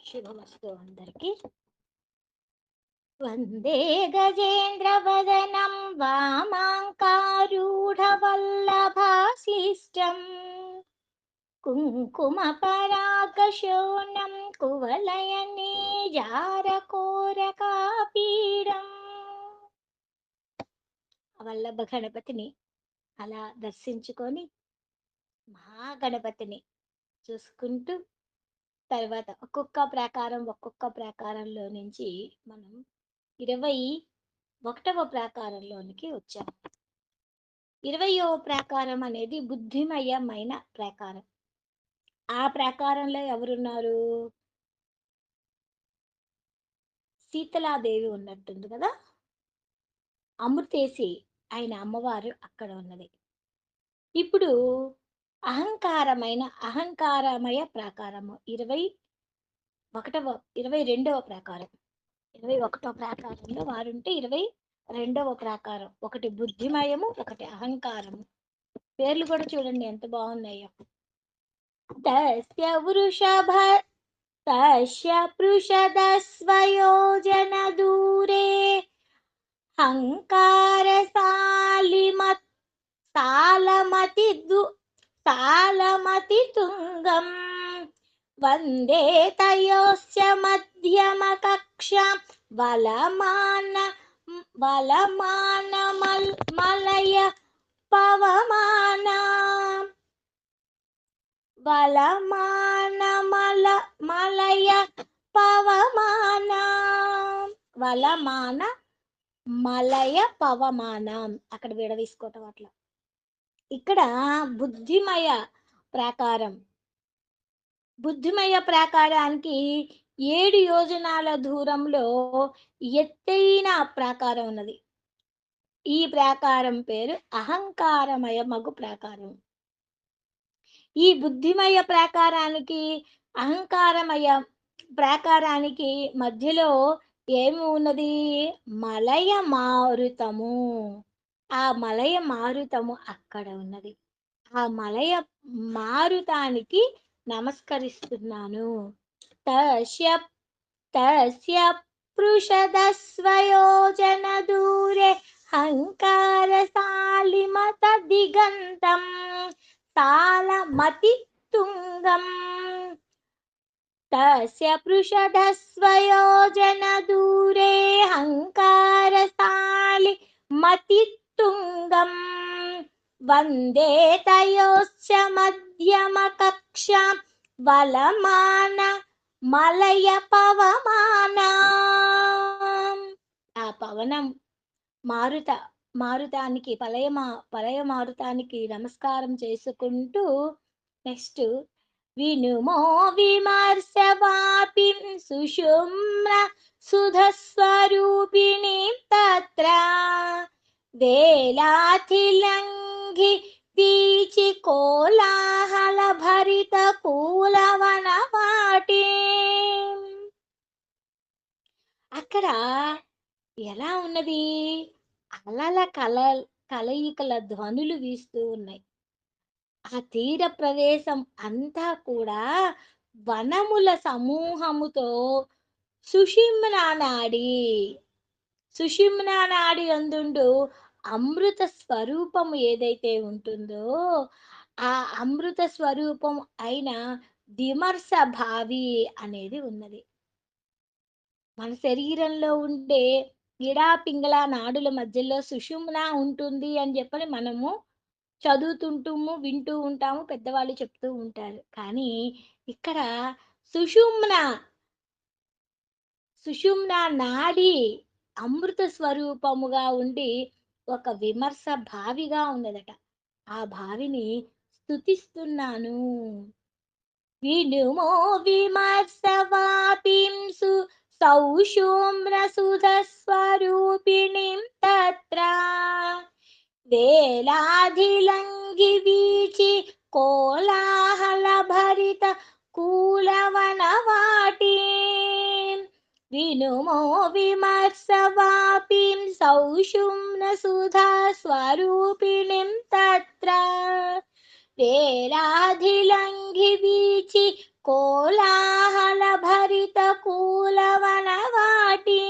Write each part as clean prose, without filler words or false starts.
శుభమస్తు అందరికి. వందే గజేంద్ర వదనం వామాంకారూఢవల్లభాశ్లిష్టం కుంకుమ పరాగశోణం కువలయనే జారకోరకాపీడం. వల్లభ గణపతిని అలా దర్శించుకొని మహాగణపతిని చూసుకుంటూ తర్వాత ఒక్కొక్క ప్రాకారంలో నుంచి మనం 21వ ప్రాకారంలోనికి వచ్చాము. 20వ ప్రాకారం అనేది బుద్ధిమయమైన ప్రాకారం. ఆ ప్రాకారంలో ఎవరున్నారు? సీతలాదేవి ఉన్నట్టుంది కదా. అమృతేసి ఆయన అమ్మవారు అక్కడ ఉన్నది. ఇప్పుడు అహంకారమయ ప్రాకారము 22వ ప్రాకారం. 21వ ప్రాకారంలో వారుంటే 22వ ప్రాకారం. ఒకటి బుద్ధిమయము, ఒకటి అహంకారము. పేర్లు కూడా చూడండి ఎంత బాగున్నాయో. తస్య పృషదస్వయోజన దూరే సాలమతి తుంగం వందే తయోశ్చ మధ్యమ కక్ష మలయ పవమాన మలయ పవమాన వలమాన మలయ పవమానం. అక్కడ విడదీసుకోవటం అట్లా. ఇక్కడ బుద్ధిమయ ప్రాకారానికి 7 యోజనాల దూరంలో ఎత్తైన ప్రాకారం ఉన్నది. ఈ ప్రాకారం పేరు అహంకారమయ మగు ప్రాకారం. ఈ బుద్ధిమయ ప్రాకారానికి అహంకారమయ ప్రాకారానికి మధ్యలో ఏమి ఉన్నది? మలయ మారుతము. ఆ మలయ మారుతము అక్కడ ఉన్నది. ఆ మలయ మారుతానికి నమస్కరిస్తున్నాను. తస్య పృషదస్వయోజన దూరే హంకార సాలిమత దిగంతం సాలమతి తుంగం. తస్య పృషదస్వయోజన దూరే హంకార సాలిమతి తుంగం వందే తయోశ్చ మధ్యమ కక్ష వలమాన మలయ పవమాన. ఆ పవనం మారుతానికి పలయ మారుతానికి నమస్కారం చేసుకుంటూ నెక్స్ట్ వినుమో విమర్శవాపిం సుషుమ్న సుధస్వరూపిణి తత్ర వేలాథిలంఘి వీచి కోలాహల భరిత కూలవనవాటి. అక్కడ ఎలా ఉన్నది? అలల కలయికల ధ్వనులు వీస్తూ ఉన్నాయి. ఆ తీర ప్రదేశం అంతా కూడా వనముల సమూహముతో సుషుమ్నా నాడి అందుండు అమృత స్వరూపము ఏదైతే ఉంటుందో ఆ అమృత స్వరూపం అయిన విమర్శ భావి అనేది ఉన్నది. మన శరీరంలో ఉండే ఇడా పింగళ నాడుల మధ్యలో సుషుమ్న ఉంటుంది అని చెప్పని మనము చదువుతుంటాము, వింటూ ఉంటాము, పెద్దవాళ్ళు చెప్తూ ఉంటారు. కానీ ఇక్కడ సుషుమ్న నాడి అమృత స్వరూపముగా ఉండి ఒక విమర్శ భావిగా ఉన్నదట. ఆ భావిని స్తుతిస్తున్నాను. వినుమో విమర్శవాపింసు సౌషుమ్ర సుధస్వరూపిణిం తత్ర వేలాధిలంఘి వీచి కోలాహల భరిత కూలవనవాటి. వినుమో విమర్శవాపిం సౌషుమ్న సుధా స్వరూపిణిం తత్ర వేలాధిలంఘి వీచి కోలాహల భరిత కూలవనవాటి.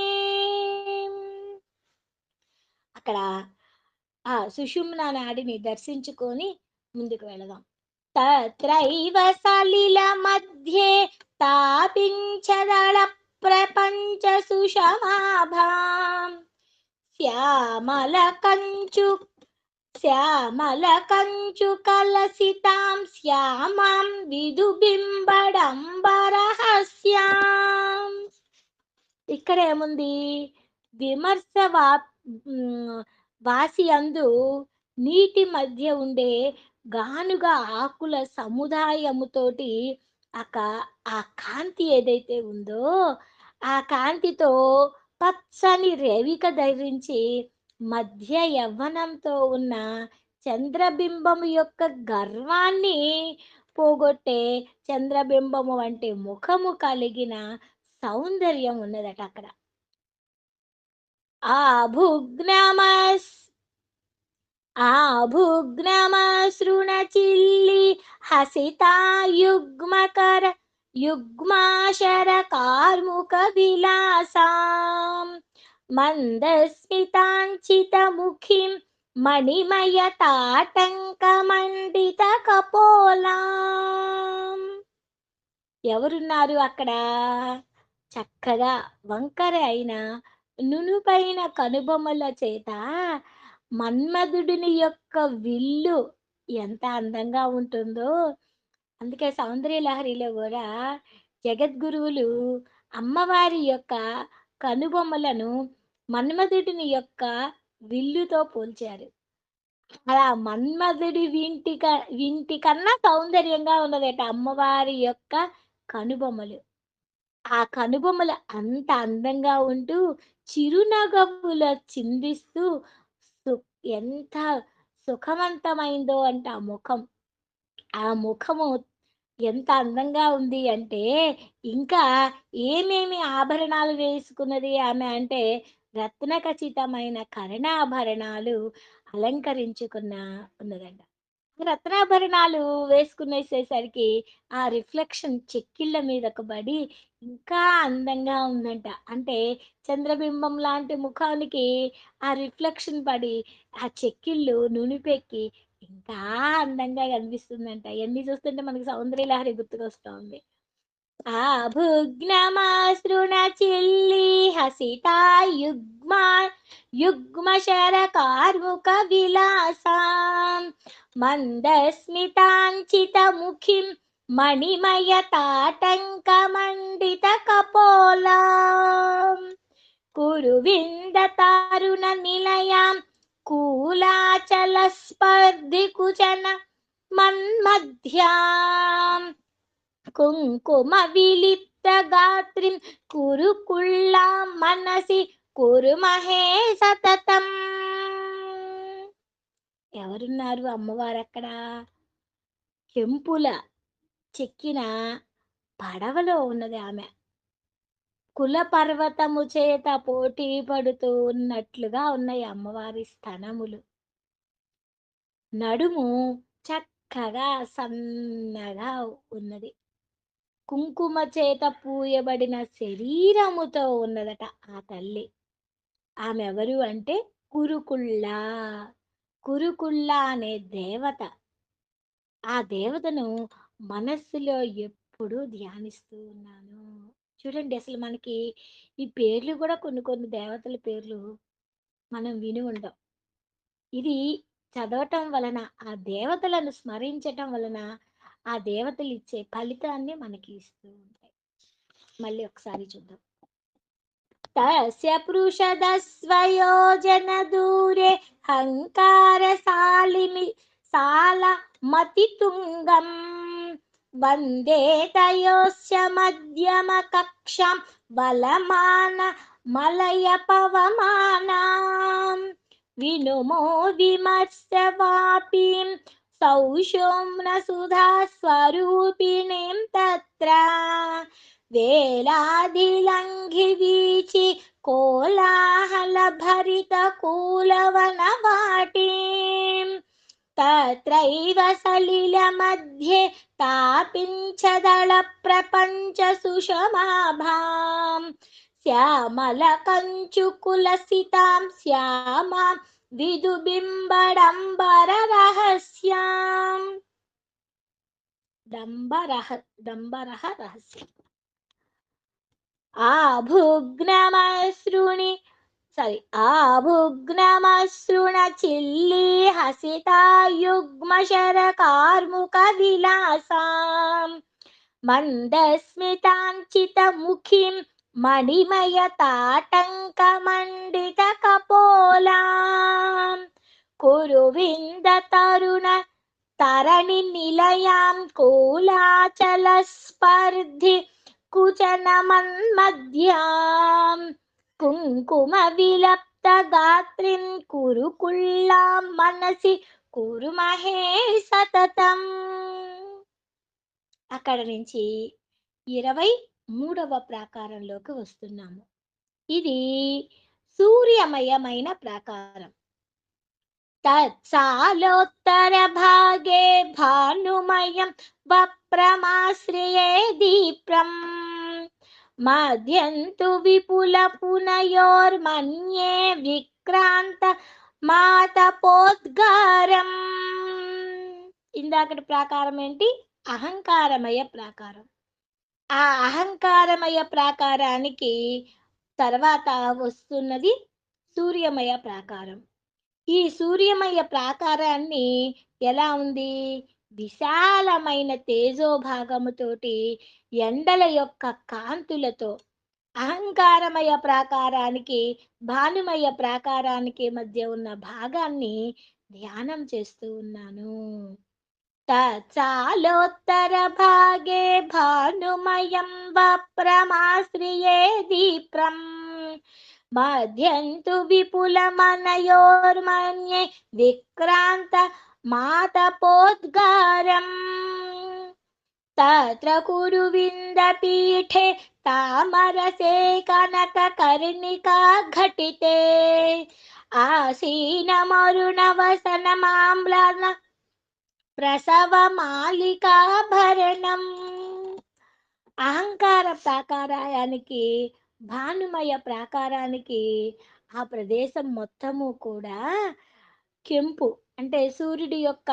అక్కడ ఆ సుషుమ్న నాడిని దర్శించుకొని ముందుకు వెళదాం. తత్రైవ సలిల మధ్యే తాపించదళ ప్రపంచ సుషమాభాం శ్యామల కంచు శ్యామల కంచు కలసితాం శ్యామాం విదుబింబడంబరహస్యాం. ఇక్కడ ఏముంది? విమర్శ ఉమ్, వాసి అందు నీటి మధ్య ఉండే గానుగ ఆకుల సముదాయముతోటి అక ఆ కాంతి ఏదైతే ఉందో ఆ కాంతితో పచ్చని రేవిక ధరించి మధ్య యవ్వనంతో ఉన్న చంద్రబింబము యొక్క గర్వాన్ని పోగొట్టే చంద్రబింబము వంటి ముఖము కలిగిన సౌందర్యం ఉన్నదట అక్కడ. ఆభుగ్నమస్ ఆభుగ్నమసృణచిల్లి హసితాయుగ్మకర యుగ్మాశర కార్ముక విలాసాం మందస్మితాంచితముఖిం మణిమయ తాటంక మండిత కపోలాం. ఎవరున్నారు అక్కడ? చక్కగా వంకర అయిన నునుపైన కనుబొమ్మల చేత మన్మధుడిని యొక్క విల్లు ఎంత అందంగా ఉంటుందో. అందుకే సౌందర్య లహరిలో కూడా జగద్గురువులు అమ్మవారి యొక్క కనుబొమ్మలను మన్మధుడిని యొక్క విల్లుతో పోల్చారు. అలా మన్మధుడి వింటి కన్నా సౌందర్యంగా ఉన్నదట అమ్మవారి యొక్క కనుబొమ్మలు. ఆ కనుబొమ్మలు అంత అందంగా ఉంటూ చిరునగవుల చిందిస్తూ సు ఎంత సుఖవంతమైందో అంటే ఆ ముఖం. ఆ ముఖము ఎంత అందంగా ఉంది అంటే ఇంకా ఏమేమి ఆభరణాలు వేసుకున్నది ఆమె అంటే రత్నఖచితమైన కర్ణాభరణాలు అలంకరించుకున్న ఉన్నదంట. రత్నాభరణాలు వేసుకునేసేసరికి ఆ రిఫ్లెక్షన్ చెక్కిళ్ళ మీదకు పడి ఇంకా అందంగా ఉందంట. అంటే చంద్రబింబం లాంటి ముఖానికి ఆ రిఫ్లెక్షన్ పడి ఆ చెక్కిళ్ళు నునిపెక్కి ఇంకా అందంగా కనిపిస్తుందంట. ఇయన్నీ చూస్తుంటే మనకి సౌందర్యలహరి గుర్తుకొస్తా ఉంది. ఆభుగ్నమాసృణచిల్లి హసితాయుగ్మా యుగ్మశరకార్ముక విలాసాం మందస్మితాంచితముఖిం మణిమయ తాటంక మండిత కపోలాం కురువింద తరుణ నిలయాం కూలాచల స్పర్ధికుచన మన్మధ్యాం కుంకుమ విలిప్త గాత్రిం కురు కుళ్ళా మనసి కురు మహే సతతం. ఎవరున్నారు అమ్మవారు అక్కడ? కెంపుల చెక్కిన పడవలో ఉన్నది ఆమె. కుల పర్వతము చేత పోటీ పడుతూ ఉన్నట్లుగా ఉన్నాయి అమ్మవారి స్తనములు. నడుము చక్కగా సన్నగా ఉన్నది. కుంకుమ చేత పూయబడిన శరీరముతో ఉన్నదట ఆ తల్లి. ఆమె ఎవరు అంటే కురుకుళ్ళ. కురుకుళ్ళ అనే దేవత. ఆ దేవతను మనస్సులో ఎప్పుడూ ధ్యానిస్తూ ఉన్నాను. చూడండి అసలు మనకి ఈ పేర్లు కూడా కొన్ని కొన్ని దేవతల పేర్లు మనం విని ఉండం. ఇది చదవటం వలన ఆ దేవతలను స్మరించటం వలన ఆ దేవతలు ఇచ్చే ఫలితాన్ని మనకి ఇస్తూ ఉంటాయి. మళ్ళీ ఒకసారి చూద్దాం. తస్య పృషదస్వయోజన దూరే హంకారశాలిమి సాల మతితుంగం వందే తయోస్య మధ్యమ కక్షం వలమాన మలయ పవమానాం వినుమో విమర్శవాపీం సౌషోమ్న సుధా స్వరూపిణీం తత్ర వేలాదిలంఘి వీచి కోలాహల భరిత కూలవన వాటి तत्रैव सलिलमध्ये तापिञ्चदलप्रपञ्चसुषमाभां श्यामलकञ्चुकुलसितां श्यामां विदुबिम्बडम्बररहस्याम् डम्बरः रहस्यम् आभुग्नमसृणि आभुग्नमसृणचिल्ली हसितायुग्मशरकार्मुकविलासाम् मन्दस्मिताञ्चितमुखीं मणिमयताटङ्कमण्डितकपोलाम् कुरुविन्दतरुण तरणिनिलयां कोलाचलस्पर्धि कुचनमन्मध्यां कुङ्कुमविलप्तगात्रीं कुरुकुल्लां मनसि కురుమహే సతతం. అక్కడ నుంచి 23వ ప్రాకారంలోకి వస్తున్నాము. ఇది సూర్యమయమైన ప్రాకారం. తత్సాలోత్తరభాగే భానుమయం వప్రమాశ్రయే దీప్రం మధ్యంతు విపుల పునయోర్మన్యే విక్రాంత మాతపోద్గారం. ఇందాకటి ప్రాకారం ఏంటి? అహంకారమయ ప్రాకారం. ఆ అహంకారమయ ప్రాకారానికి తర్వాత వస్తున్నది సూర్యమయ ప్రాకారం. ఈ సూర్యమయ ప్రాకారాన్ని ఎలా ఉంది? విశాలమైన తేజోభాగముతోటి ఎండల యొక్క కాంతులతో అహంకారమయ ప్రాకారానికి భానుమయ ప్రాకారానికి మధ్య ఉన్న భాగాన్ని ధ్యానం చేస్తూ ఉన్నాను. తత్సాలోత్తర భాగే భానుమయం వప్రమాశ్రయే దీప్రం మధ్యంతు విపులమనయోర్మన్యే విక్రాంత మాతపోద్గారం తత్ర కురువిందపీఠే తామరసే కనకకర్ణికా ఘటితే ఆసీనమరుణవసనమామ్లన ప్రసవమాలికాభరణం. అహంకార ప్రాకారానికి భానుమయ ప్రాకారానికి ఆ ప్రదేశం మొత్తము కూడా కెంపు, అంటే సూర్యుడి యొక్క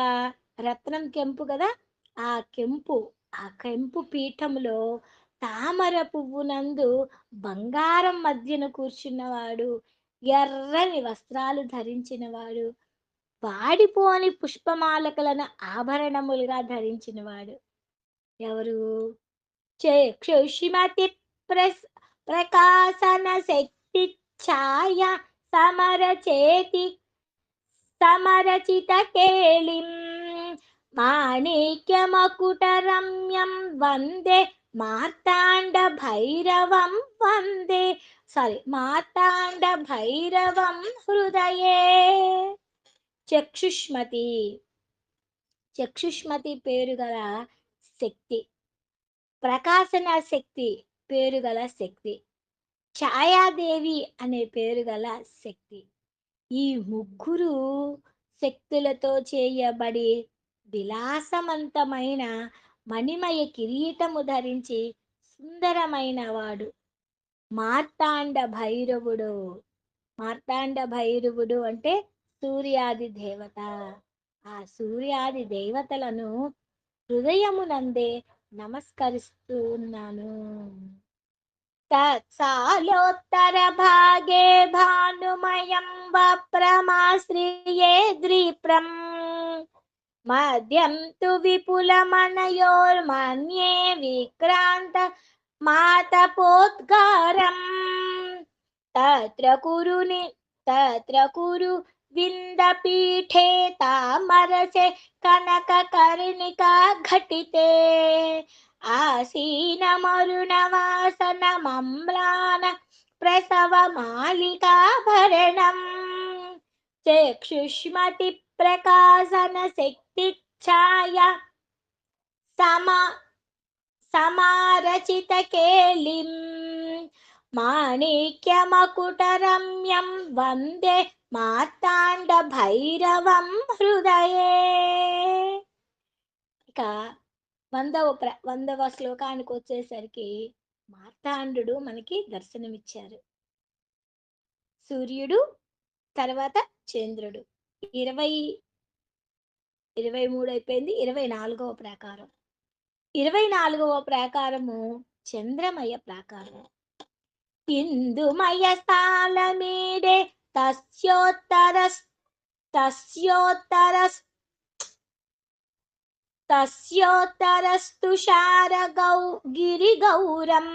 రత్నం కెంపు కదా, ఆ కెంపు పీఠములో తామర పువ్వునందు బంగారం మధ్యన కూర్చున్నవాడు, ఎర్రని వస్త్రాలు ధరించినవాడు, వాడిపోని పుష్పమాలకలను ఆభరణములుగా ధరించినవాడు ఎవరు? చక్షుష్మతి ప్రకాశన శక్తి ఛాయ సమరచిత కేళిం మాణిక్యమకుటరమ్యం వందే మార్తాండ భైరవం మార్తాండ భైరవం హృదయే. చక్షుష్మతి పేరు గల శక్తి, ప్రకాశన శక్తి పేరు గల శక్తి, ఛాయాదేవి అనే పేరు గల శక్తి, ఈ ముగ్గురు శక్తులతో చేయబడి విలాసవంతమైన మణిమయ కిరీటము ధరించి సుందరమైన వాడు మార్తాండ భైరవుడు. మార్తాండ భైరవుడు అంటే సూర్యాది దేవత. ఆ సూర్యాది దేవతలను హృదయమునందే నమస్కరిస్తూ ఉన్నాను. తత్సాలోత్తర భాగే భానుమయం వప్రమాశ్రయే ద్విప్రం మధ్యం తు విపులమనయోర్మన్యే విక్రాంత మాతపోద్గారం తత్ర కురు విందపీఠే తామరసే కనకకర్ణికా ఘటితే ఆసీనమరుణవాసనమమ్లాన ప్రసవమాలికాభరణం చక్షుష్మతి ప్రకాశన శక్తి ఛాయ సమారచిత కేళిం మాణిక్యమకుటరమ్యం వందే మార్తాండ భైరవం హృదయే. ఇక 100వ శ్లోకానికి వచ్చేసరికి మార్తాండు మనకి దర్శనమిచ్చారు. సూర్యుడు, తర్వాత చంద్రుడు. 20, 23 అయిపోయింది. 24వ ప్రాకారం. 24వ ప్రాకారము చంద్రమయ ప్రాకారం. ఇందుమయ స్థాలమీడే తస్యోత్తరస్ తస్యోత్తరస్ తస్యోత్తరస్తుషార గిరిగౌరం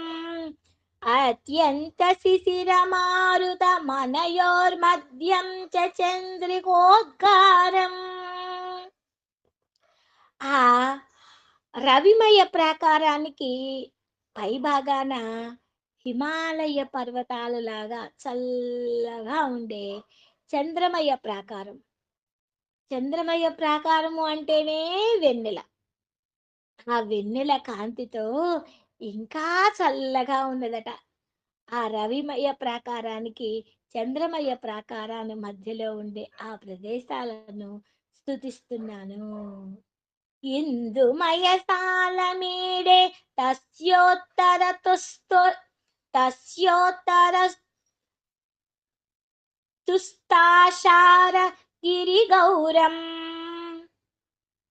అత్యంత శిశిరమారుత మనయోర్మధ్యం చ చంద్రికోద్గారం. ఆ రవిమయ ప్రాకారానికి పై భాగాన హిమాలయ పర్వతాలు లాగా చల్లగా ఉండే చంద్రమయ ప్రాకారం. చంద్రమయ ప్రాకారము అంటేనే వెన్నెల. ఆ వెన్నెల కాంతితో ఇంకా చల్లగా ఉన్నదట. ఆ రవిమయ ప్రాకారానికి చంద్రమయ ప్రాకారాన్ని మధ్యలో ఉండే ఆ ప్రదేశాలను స్తుతిస్తున్నాను. ఇందుమయ స్థాలమీడే తస్యోత్తర తస్యోత్తర తుస్తాషార గిరిగౌరం.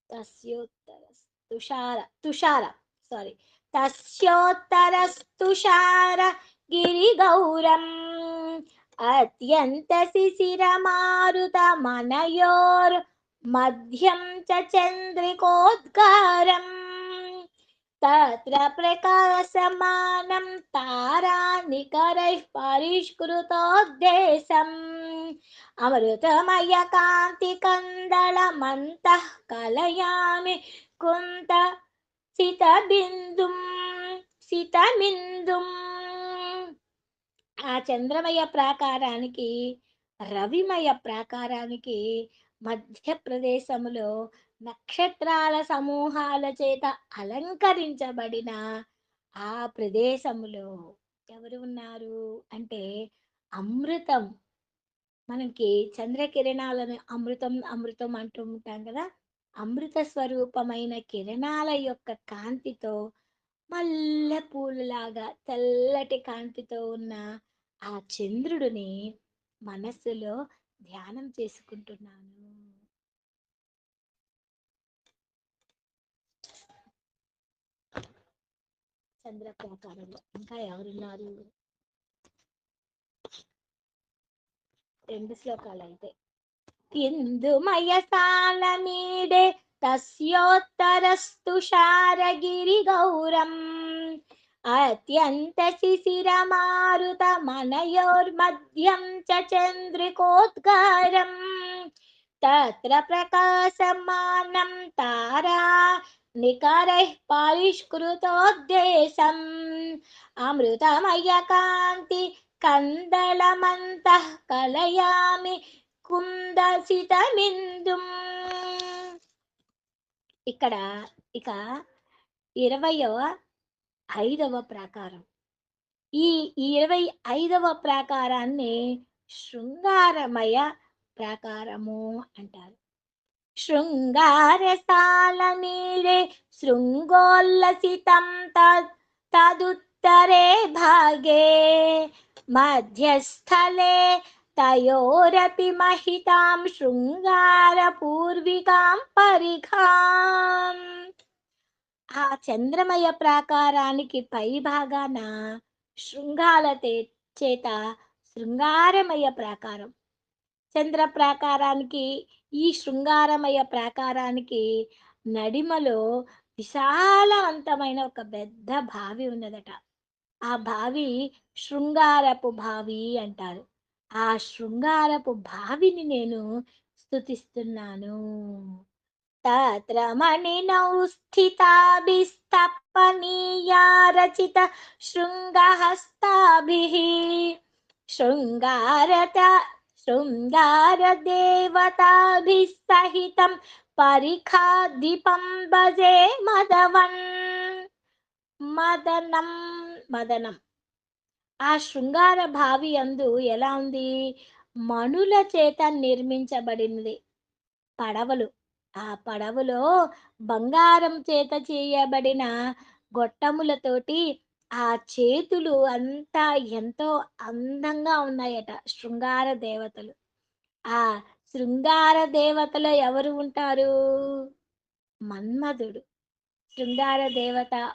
తస్యోత్తర తుషార సారీ తస్యోత్తరస్తుషార గిరిగౌరం అత్యంత శిశిరమారుత మనయోర్ మధ్యం చ చంద్రికోద్గారం తత్ర ప్రకాశమానం తారానికరైః పరిష్కృతోద్దేశం అమృతమయ కాంతి కందళమంతః కలయామి కుంత సితమిందుం. ఆ చంద్రమయ ప్రాకారానికి రవిమయ ప్రాకారానికి మధ్య ప్రదేశములో నక్షత్రాల సమూహాల చేత అలంకరించబడిన ఆ ప్రదేశములో ఎవరు ఉన్నారు అంటే అమృతం. మనకి చంద్రకిరణాలను అమృతం అమృతం అంటూ ఉంటాం కదా. అమృత స్వరూపమైన కిరణాల యొక్క కాంతితో మల్లె పూలులాగా తెల్లటి కాంతితో ఉన్న ఆ చంద్రుడిని మనస్సులో ధ్యానం చేసుకుంటున్నాను. చంద్ర ప్రాకారంలో ఇంకా ఎవరున్నారు? 2 శ్లోకాలు అయితే. ఇందుమయ స్థాలమీడే తస్యోత్తరస్తుషారగిరిగౌరం అత్యంత శిశిరమారుత మనయోర్మధ్యం చ చంద్రికోద్గారం తత్ర ప్రకాశమానం తారా నికరైః పరిష్కృతోద్దేశం అమృతమయ కాంతి కందళమంతః కలయామి కుందసితమిందుం. ఇక్కడ ఇక 25వ ప్రాకారం. ఈ 25వ ప్రాకారాన్ని శృంగారమయ ప్రాకారము అంటారు. శృంగారసాలమీడే శృంగోల్లసితం తదుత్తరే భాగే మధ్యస్థలే తయోరపి మహితాం శృంగార పూర్వికాం పరిఖాం. ఆ చంద్రమయ ప్రాకారానికి పై భాగాన శృంగాల చేత శృంగారమయ ప్రాకారం. చంద్ర ప్రాకారానికి ఈ శృంగారమయ ప్రాకారానికి నడిమలో విశాలవంతమైన ఒక పెద్ద బావి ఉన్నదట. ఆ బావి శృంగారపు బావి అంటారు. ఆ శృంగారపు బావిని నేను స్తుతిస్తున్నాను. తత్ర మణినౌ స్థితాభిస్తపనీయా రచిత శృంగహస్తాభిః శృంగారదేవతాభిः సహితం పరిఖాదీపం భజే మదనం. ఆ శృంగార భావి యందు ఎలా ఉంది? మణుల చేత నిర్మించబడినది పడవలు. ఆ పడవలో బంగారం చేత చేయబడిన గొట్టములతోటి ఆ చేతులు అంతా ఎంతో అందంగా ఉన్నాయట శృంగార దేవతలు. ఆ శృంగార దేవతలో ఎవరు ఉంటారు? మన్మధుడు. శృంగార దేవత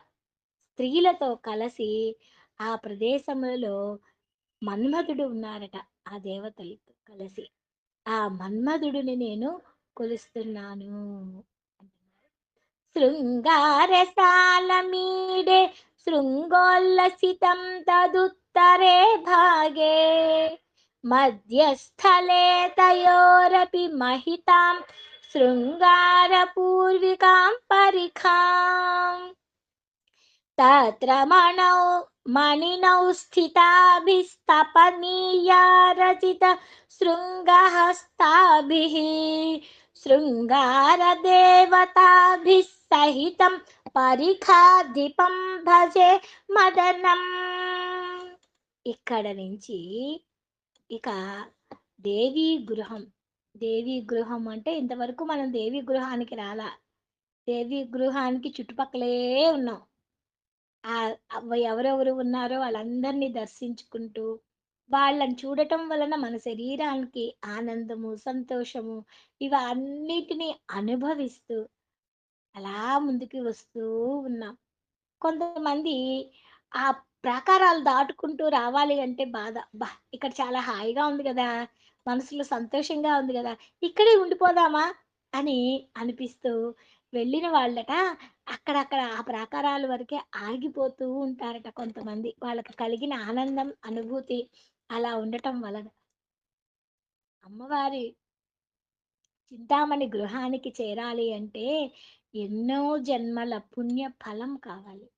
స్త్రీలతో కలిసి ఆ ప్రదేశములలో మన్మధుడు ఉన్నారట. ఆ దేవతలతో కలిసి. ఆ మన్మధుడిని నేను కొలుస్తున్నాను. శృంగారసాలమీడే శృంగోల్లసితం తదుత్తరే భాగే మధ్యస్థలే తయోరపి మహితాం శృంగారపూర్వికాం పరిఖాం తత్ర మణినౌ స్థితాభిస్తపనీయా రచిత శృంగహస్తాభిः శృంగారదేవతాభిः సహితం పరిఖాధిపం భజే మదనం. ఇక్కడ నుంచి ఇక దేవీ గృహం. దేవీ గృహం అంటే ఇంతవరకు మనం దేవీ గృహానికి రాలా. దేవీ గృహానికి చుట్టుపక్కలే ఉన్నాం. ఎవరెవరు ఉన్నారో వాళ్ళందరినీ దర్శించుకుంటూ, వాళ్ళని చూడటం వలన మన శరీరానికి ఆనందము, సంతోషము ఇవన్నిటిని అనుభవిస్తూ అలా ముందుకు వస్తూ ఉన్నాం. కొంతమంది ఆ ప్రాకారాలు దాటుకుంటూ రావాలి అంటే బాధ. అబ్బా! ఇక్కడ చాలా హాయిగా ఉంది గదా! మనసులో సంతోషంగా ఉంది గదా! ఇక్కడే ఉండిపోదామా అని అనిపిస్తూ వెళ్ళిన వాళ్ళట అక్కడక్కడ ఆ ప్రాకారాల వరకే ఆగిపోతూ ఉంటారట కొంతమంది. వాళ్ళకి కలిగిన ఆనందం, అనుభూతి అలా ఉండటం వలన. అమ్మవారి చింతామణి గృహానికి చేరాలి అంటే ఎన్నో జన్మల పుణ్య ఫలం కావాలి.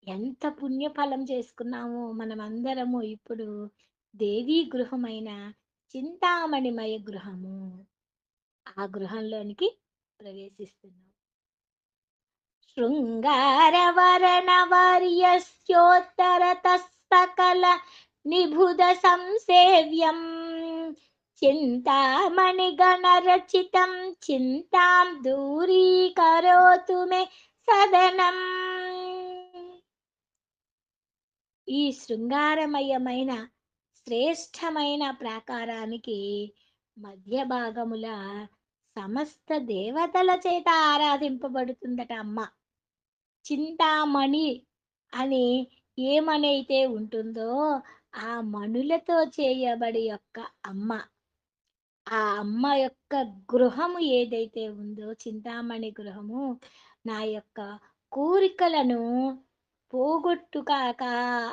ఎంత పుణ్యఫలం చేసుకున్నామో మనమందరము ఇప్పుడు దేవీ గృహమైన చింతామణిమయ గృహము. ఆ గృహంలోనికి ప్రవేశిస్తున్నాం. శృంగారవర్ణవర్యస్యోత్తరతः సకల నిబుధ సంసేవ్యం చింతామణిగణరచితం చింతాం దూరీకరోతు మే సదనం. ఈ శృంగారమయమైన శ్రేష్టమైన ప్రాకారానికి మధ్య భాగముల సమస్త దేవతల చేత ఆరాధింపబడుతుందట అమ్మ. చింతామణి అని ఏమనైతే ఉంటుందో ఆ మణులతో చేయబడి యొక్క అమ్మ. ఆ అమ్మ యొక్క గృహము ఏదైతే ఉందో చింతామణి గృహము నా యొక్క కోరికలను పోగొట్టుకాక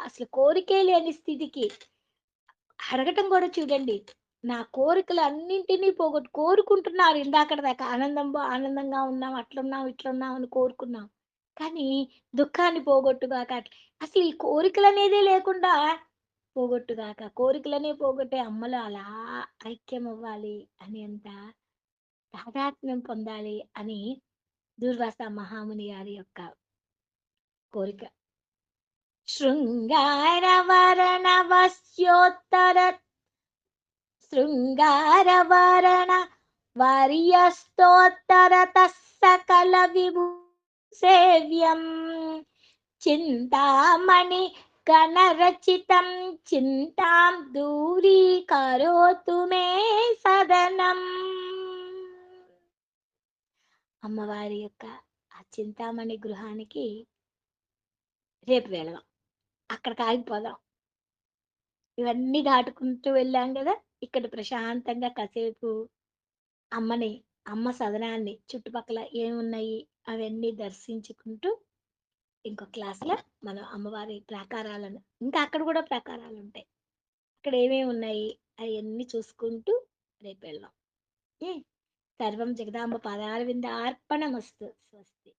అసలు కోరికే లేని స్థితికి అడగటం కూడా చూడండి. నా కోరికలు అన్నింటినీ కోరుకుంటున్నారు ఇందాకటి దాకా ఆనందంగా ఉన్నాం, అట్లున్నాం, ఇట్లున్నాం అని కోరుకున్నాం. కానీ దుఃఖాన్ని పోగొట్టుగాక అసలు ఈ కోరికలనేదే లేకుండా పోగొట్టుగాక. కోరికలనే పోగొట్టే అమ్మలో అలా ఐక్యమవ్వాలి అనేంత తాదాత్మ్యం పొందాలి అని దూర్వాస మహాముని గారి యొక్క కోరిక. శృంగారవరణవస్యోత్తర శృంగారవరణ వర్యస్తోత్తరతః సకల విభూ సేవ్యం చింతామణి గణరచితం చింతాం దూరీకరోతు మే సదనం. అమ్మవారి యొక్క ఆ చింతామణి గృహానికి రేపు వెళదాం. అక్కడికి ఆగిపోదాం. ఇవన్నీ దాటుకుంటూ వెళ్ళాం గదా! ఇక్కడ ప్రశాంతంగా కాసేపు అమ్మని, అమ్మ సదనాన్ని చుట్టుపక్కల ఏమున్నాయి అవన్నీ దర్శించుకుంటూ ఇంకో క్లాస్‌లో మనం అమ్మవారి ప్రాకారాలను ఇంకా అక్కడ గూడా ప్రాకారాలుంటాయి. అక్కడ ఏమేమి ఉన్నాయి అయన్నీ చూసుకుంటూ రేపు వెళ్దాం. హ్మ్. సర్వం జగదాంబ పాదారవింద అర్పణమస్తు. స్వస్తి.